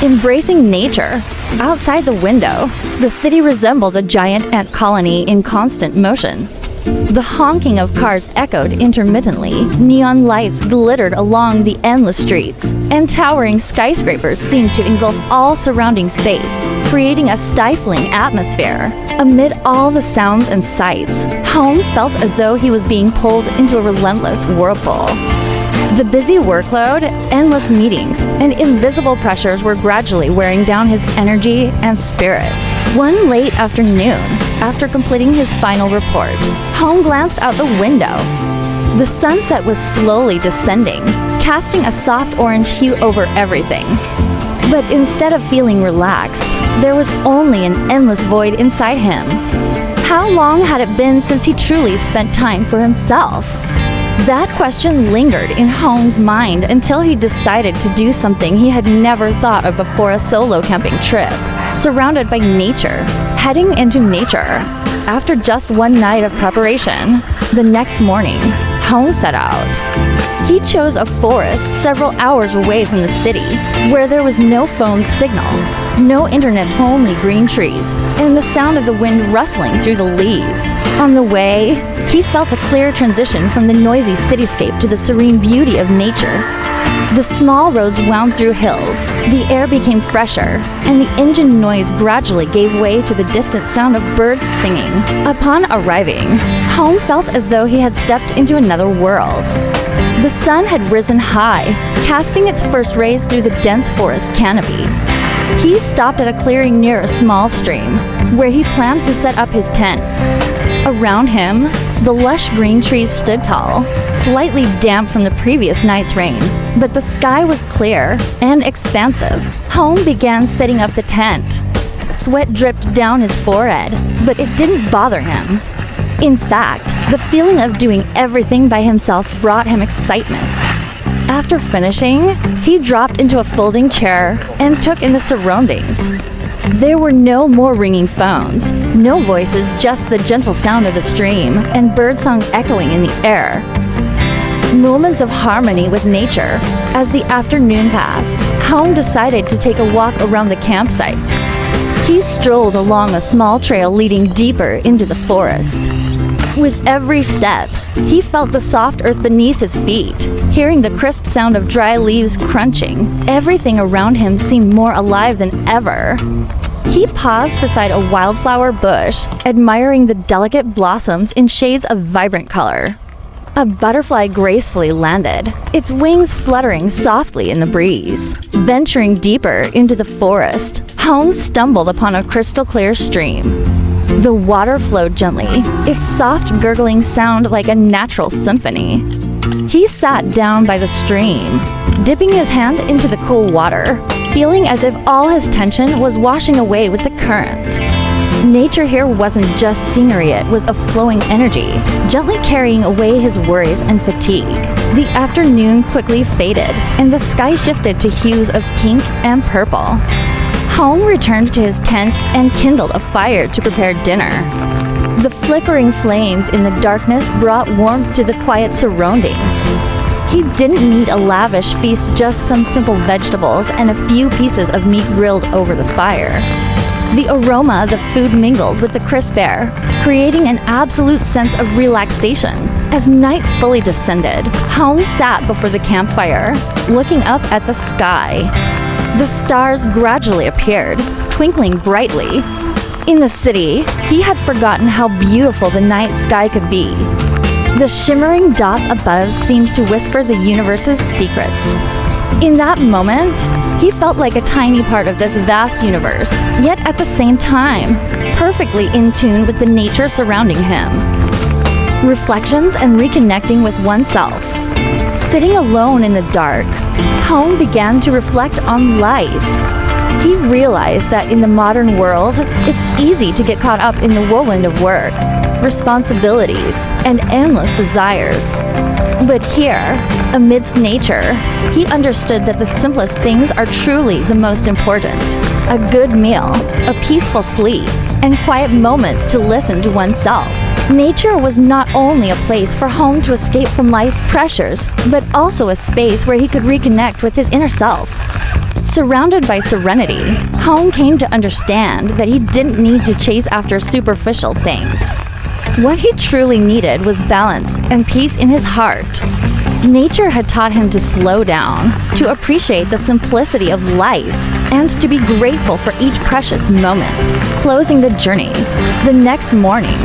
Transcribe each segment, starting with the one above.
Embracing nature. Outside the window, the city resembled a giant ant colony in constant motion. The honking of cars echoed intermittently, neon lights glittered along the endless streets, and towering skyscrapers seemed to engulf all surrounding space, creating a stifling atmosphere. Amid all the sounds and sights, Home felt as though he was being pulled into a relentless whirlpool. The busy workload, endless meetings, and invisible pressures were gradually wearing down his energy and spirit. One late afternoon, after completing his final report, Home glanced out the window. The sunset was slowly descending, casting a soft orange hue over everything. But instead of feeling relaxed, there was only an endless void inside him. How long had it been since he truly spent time for himself? That question lingered in Home's mind until he decided to do something he had never thought of before: a solo camping trip, surrounded by nature, heading into nature. After just one night of preparation, the next morning, Home set out. He chose a forest several hours away from the city, where there was no phone signal, no internet, only green trees, and the sound of the wind rustling through the leaves. On the way, he felt a clear transition from the noisy cityscape to the serene beauty of nature. The small roads wound through hills, the air became fresher, and the engine noise gradually gave way to the distant sound of birds singing. Upon arriving, Home felt as though he had stepped into another world. The sun had risen high, casting its first rays through the dense forest canopy. He stopped at a clearing near a small stream, where he planned to set up his tent. Around him, the lush green trees stood tall, slightly damp from the previous night's rain, but the sky was clear and expansive. Home began setting up the tent. Sweat dripped down his forehead, but it didn't bother him. In fact, the feeling of doing everything by himself brought him excitement. After finishing, he dropped into a folding chair and took in the surroundings. There were no more ringing phones, no voices, just the gentle sound of the stream and birdsong echoing in the air. Moments of harmony with nature. As the afternoon passed, Home decided to take a walk around the campsite. He strolled along a small trail leading deeper into the forest. With every step, he felt the soft earth beneath his feet, hearing the crisp sound of dry leaves crunching. Everything around him seemed more alive than ever. He paused beside a wildflower bush, admiring the delicate blossoms in shades of vibrant color. A butterfly gracefully landed, its wings fluttering softly in the breeze. Venturing deeper into the forest, Home stumbled upon a crystal-clear stream. The water flowed gently, its soft gurgling sound like a natural symphony. He sat down by the stream, dipping his hand into the cool water, feeling as if all his tension was washing away with the current. Nature here wasn't just scenery, it was a flowing energy, gently carrying away his worries and fatigue. The afternoon quickly faded, and the sky shifted to hues of pink and purple. Home returned to his tent and kindled a fire to prepare dinner. The flickering flames in the darkness brought warmth to the quiet surroundings. He didn't need a lavish feast, just some simple vegetables and a few pieces of meat grilled over the fire. The aroma of the food mingled with the crisp air, creating an absolute sense of relaxation. As night fully descended, Home sat before the campfire, looking up at the sky. The stars gradually appeared, twinkling brightly. In the city, he had forgotten how beautiful the night sky could be. The shimmering dots above seemed to whisper the universe's secrets. In that moment, he felt like a tiny part of this vast universe, yet at the same time, perfectly in tune with the nature surrounding him. Reflections and reconnecting with oneself. Sitting alone in the dark, Home began to reflect on life. He realized that in the modern world, it's easy to get caught up in the whirlwind of work, responsibilities, and endless desires. But here, amidst nature, he understood that the simplest things are truly the most important. A good meal, a peaceful sleep, and quiet moments to listen to oneself. Nature was not only a place for Home to escape from life's pressures, but also a space where he could reconnect with his inner self. Surrounded by serenity, Hong came to understand that he didn't need to chase after superficial things. What he truly needed was balance and peace in his heart. Nature had taught him to slow down, to appreciate the simplicity of life, and to be grateful for each precious moment. Closing the journey, the next morning,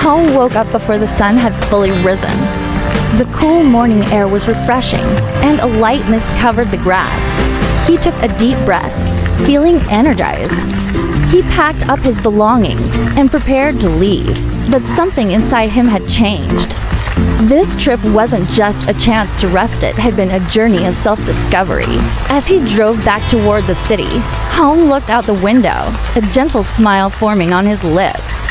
Hong woke up before the sun had fully risen. The cool morning air was refreshing, and a light mist covered the grass. He took a deep breath, feeling energized. He packed up his belongings and prepared to leave, but something inside him had changed. This trip wasn't just a chance to rest, it had been a journey of self-discovery. As he drove back toward the city, Hong looked out the window, a gentle smile forming on his lips.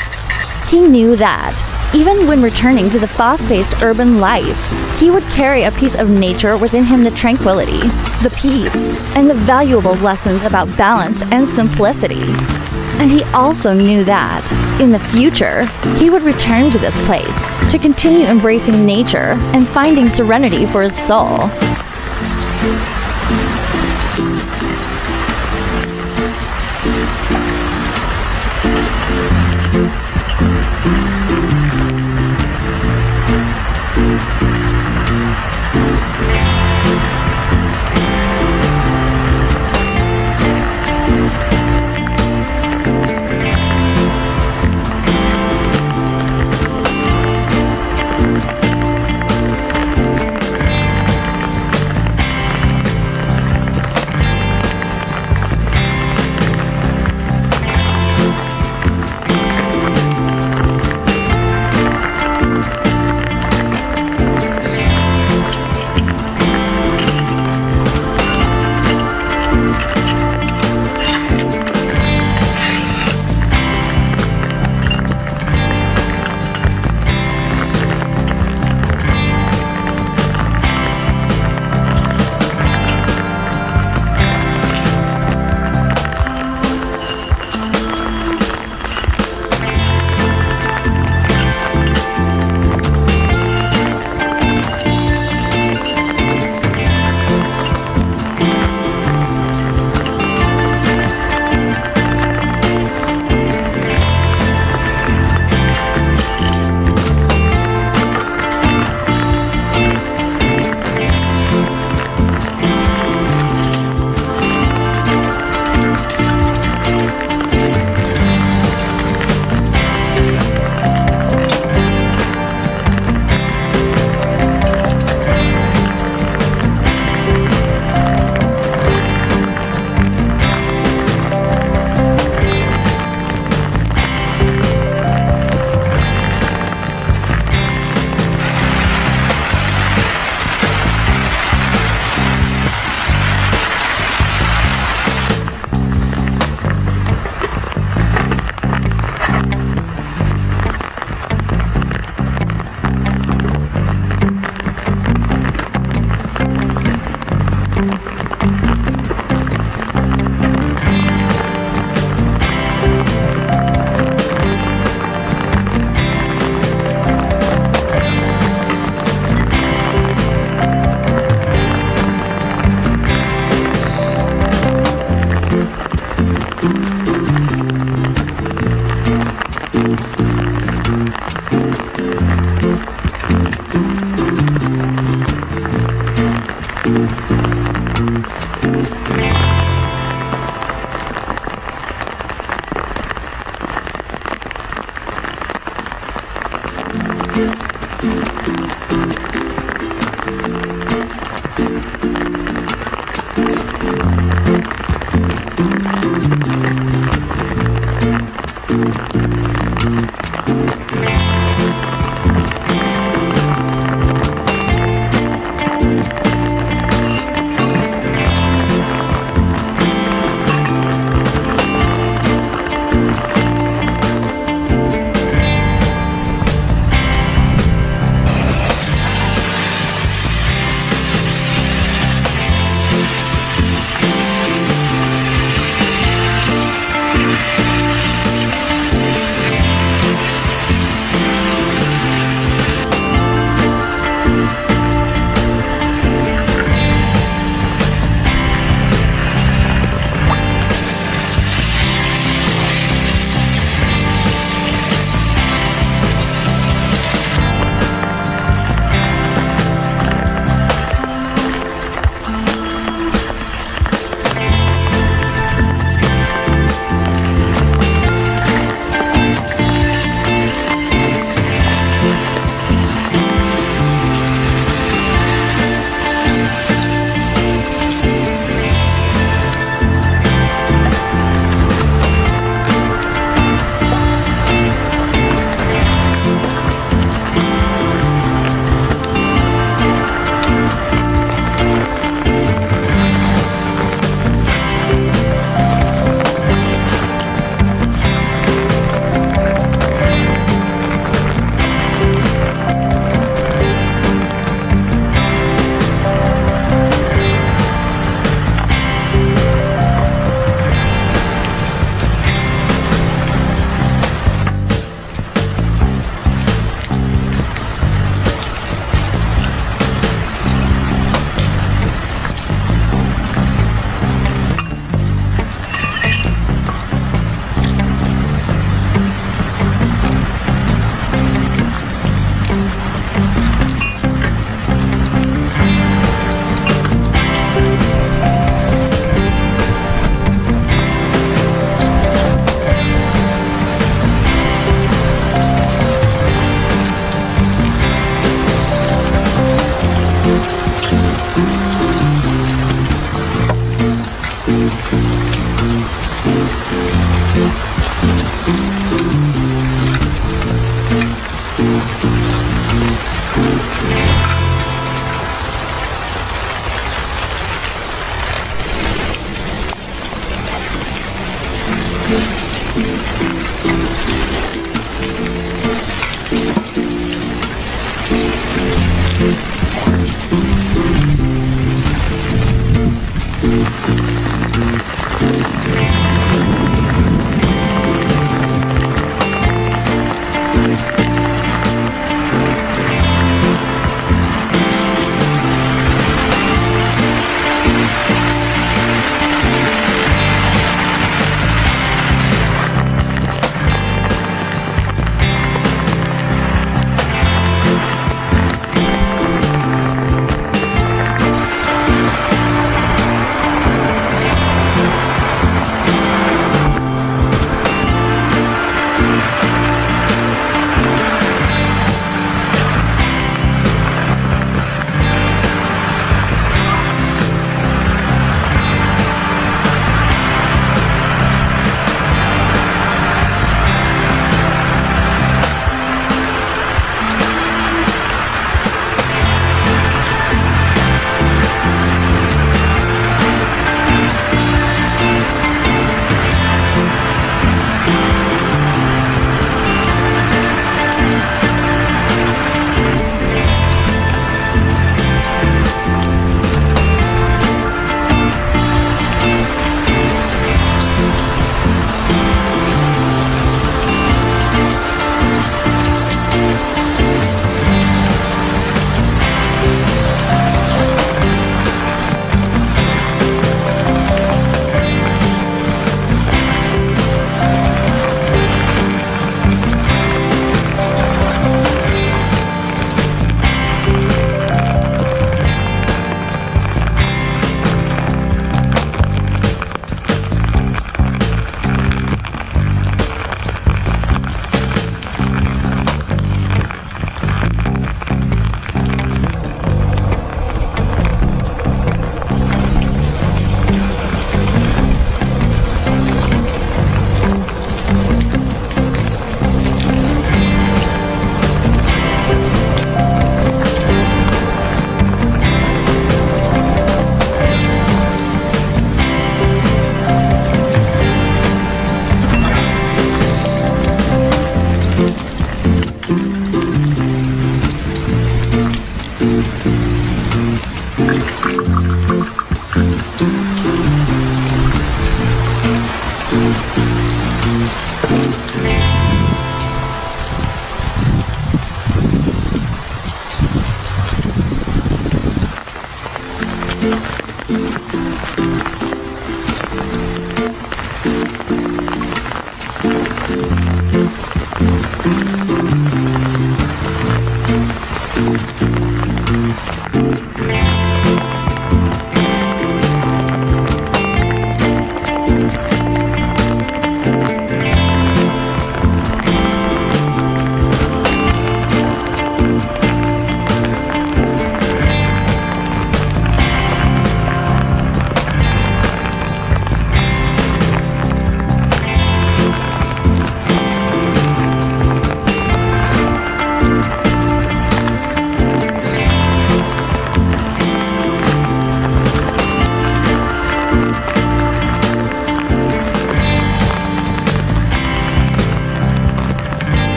He knew that, even when returning to the fast-paced urban life, he would carry a piece of nature within him, the tranquility, the peace, and the valuable lessons about balance and simplicity. And he also knew that, in the future, he would return to this place to continue embracing nature and finding serenity for his soul.